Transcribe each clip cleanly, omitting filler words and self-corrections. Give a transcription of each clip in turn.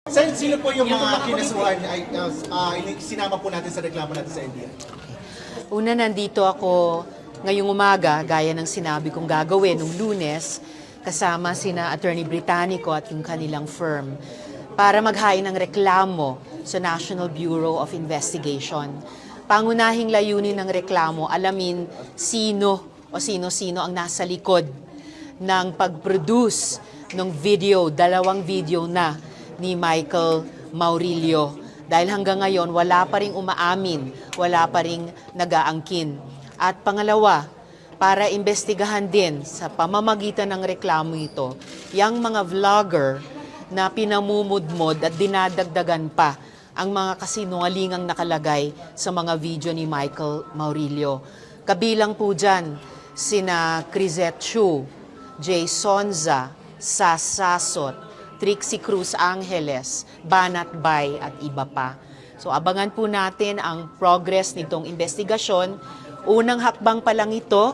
Sino po yung mga kinasuhan ay sinama po natin sa reklamo natin sa NBI? Una, nandito ako ngayong umaga, gaya ng sinabi kong gagawin nung Lunes, kasama sina Attorney Britannico at yung kanilang firm para maghain ng reklamo sa National Bureau of Investigation. Pangunahing layunin ng reklamo, alamin sino o sino-sino ang nasa likod ng pag-produce ng video, 2 video na ni Michael Maurilio. Dahil hanggang ngayon, wala pa ring umaamin, wala pa ring nag-aangkin. At pangalawa, para imbestigahan din sa pamamagitan ng reklamo ito, yung mga vlogger na pinamumudmod at dinadagdagan pa ang mga kasinungalingang nakalagay sa mga video ni Michael Maurilio. Kabilang po dyan, sina Crisette Chu, Jay Sonza, Sas Sasot, Trixie Cruz Angeles, Banat Bay at iba pa. So abangan po natin ang progress nitong investigasyon. Unang hakbang pa lang ito,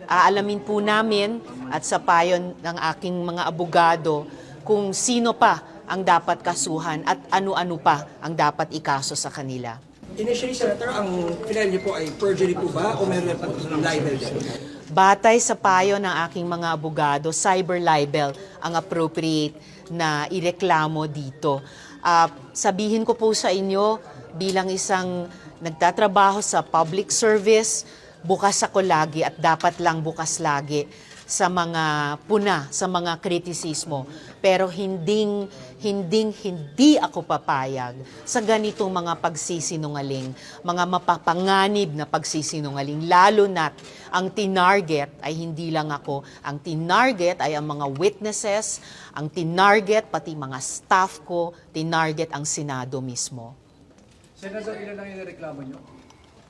aalamin po namin at sa payo ng aking mga abogado kung sino pa ang dapat kasuhan at ano-ano pa ang dapat ikaso sa kanila. Initially, Senator, ang pinal niyo po ay perjury po ba o meron pa libel dyan? Batay sa payo ng aking mga abogado, cyber libel ang appropriate na ireklamo dito. Sabihin ko po sa inyo, bilang isang nagtatrabaho sa public service, bukas ako lagi at dapat lang bukas lagi sa mga puna, sa mga kritisismo. Pero hindi ako papayag sa ganitong mga pagsisinungaling, mga mapapanganib na pagsisinungaling, lalo na't ang tinarget ay hindi lang ako. Ang tinarget ay ang mga witnesses, ang tinarget pati mga staff ko, tinarget ang Senado mismo. Senator, ilan lang yung reklamo nyo?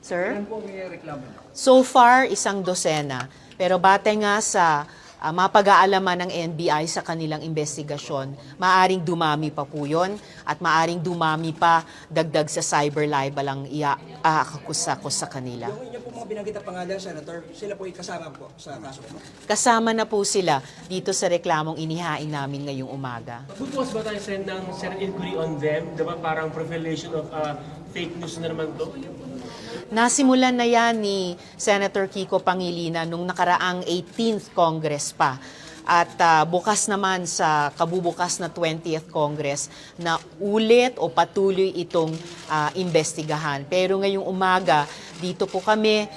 Sir? Ilan po ang reklamo nyo? So far, 1 dosena. Pero batay nga sa mapag-aalaman ng NBI sa kanilang investigasyon, maaring dumami pa po yun at maaring dumami pa dagdag sa cyber libel ang iaakusa ko sa kanila. Yung inyo po mga binanggit na pangalan, Senator, sila po ay kasama po sa kaso po. Kasama na po sila dito sa reklamong inihain namin ngayong umaga. Bubukas ba tayo send ng Senate inquiry on them? Diba parang profilation of fake news na naman to? Nasimulan na yan ni Senator Kiko Pangilinan nung nakaraang 18th Congress pa. At bukas naman sa kabubukas na 20th Congress na ulit o patuloy itong investigahan. Pero ngayong umaga, dito po kami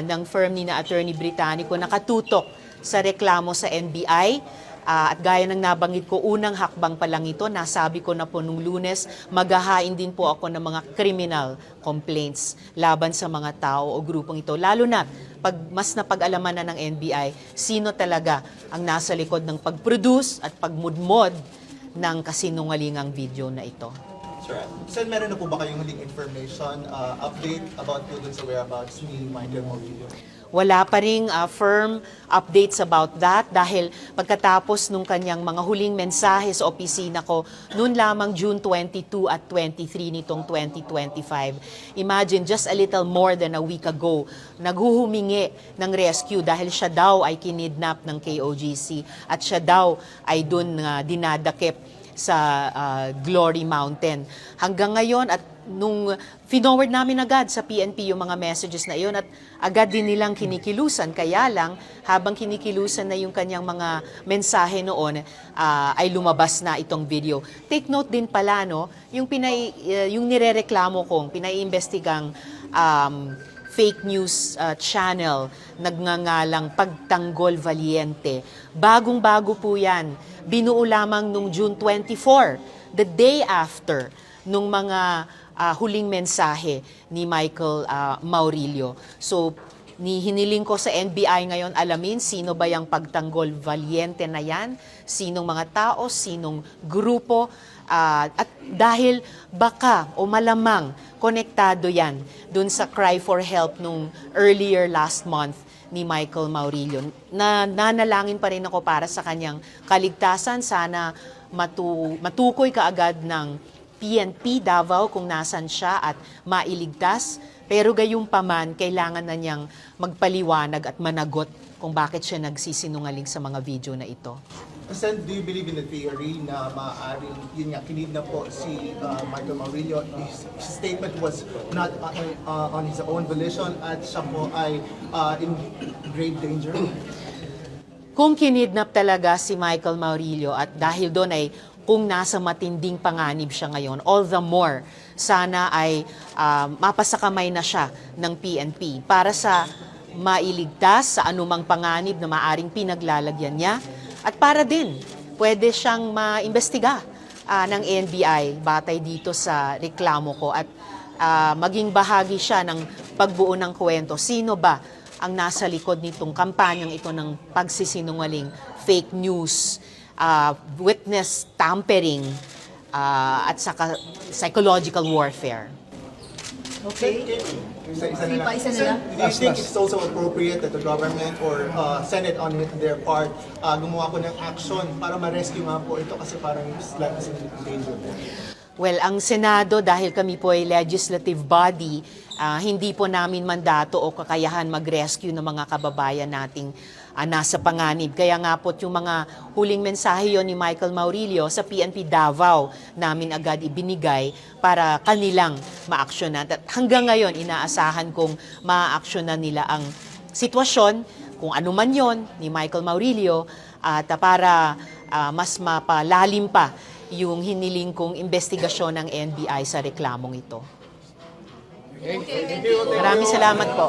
ng firm ni na Attorney Britannico nakatutok sa reklamo sa NBI. At gaya ng nabanggit ko, unang hakbang pa lang ito, nasabi ko na po nung Lunes, maghahain din po ako ng mga criminal complaints laban sa mga tao o grupong ito. Lalo na, pag mas napag-alaman na ng NBI, sino talaga ang nasa likod ng pag-produce at pagmudmod ng kasinungalingang video na ito. Sir, meron na po ba kayong huling information, update about po dun sa whereabouts ni Michael Maurilio? Wala pa ring firm updates about that dahil pagkatapos nung kanyang mga huling mensahe sa opisina ko noon lamang June 22 at 23 nitong 2025. Imagine, just a little more than a week ago, naghuhumingi ng rescue dahil siya daw ay kinidnap ng KOGC at siya daw ay dun dinadakip sa Glory Mountain. Hanggang ngayon at nung finoward namin agad sa PNP yung mga messages na iyon at agad din nilang kinikilusan. Kaya lang, habang kinikilusan na yung kanyang mga mensahe noon, ay lumabas na itong video. Take note din pala, no, yung nirereklamo kong, pinaiimbestigang fake news channel, nagngangalang Pagtanggol Valiente. Bagong-bago po yan. Binuo lamang nung June 24, the day after, nung mga huling mensahe ni Michael Maurilio. So, hiniling ko sa NBI ngayon alamin sino ba yung Pagtanggol Valiente na yan, sinong mga tao, sinong grupo, at dahil baka o malamang konektado yan dun sa cry for help nung earlier last month ni Michael Maurilio. Nanalangin pa rin ako para sa kanyang kaligtasan. Sana matukoy kaagad ng PNP Davao kung nasan siya at mailigtas. Pero gayunpaman, kailangan na niyang magpaliwanag at managot kung bakit siya nagsisinungaling sa mga video na ito. Sen, do you believe in the theory na maaaring, yun nga, kinidnap po si Michael Maurilio? His statement was not on his own volition at siya po ay in grave danger? Kung kinidnap talaga si Michael Maurilio at dahil doon ay kung nasa matinding panganib siya ngayon, all the more sana ay mapasakamay na siya ng PNP para sa mailigtas sa anumang panganib na maaring pinaglalagyan niya at para din pwede siyang maimbestiga ng NBI batay dito sa reklamo ko at maging bahagi siya ng pagbuo ng kwento. Sino ba ang nasa likod nitong kampanyang ito ng pagsisinungaling, fake news, witness tampering, at saka psychological warfare? Okay. Isa na lang. Isa na Sen, lang. do you think it's also appropriate that the government or Senate on their part gumawa po ng action para ma-rescue nga po ito kasi parang slight in danger po? Well, ang Senado, dahil kami po ay legislative body, hindi po namin mandato o kakayahan mag-rescue ng mga kababayan nating nasa panganib. Kaya nga po yung mga huling mensahe yon ni Michael Maurilio sa PNP Davao namin agad ibinigay para kanilang maaksyonan. At hanggang ngayon, inaasahan kong maaaksyonan nila ang sitwasyon, kung ano man yon ni Michael Maurilio, at para mas mapalalim pa yung hiniling kong investigasyon ng NBI sa reklamong ito. Maraming salamat po.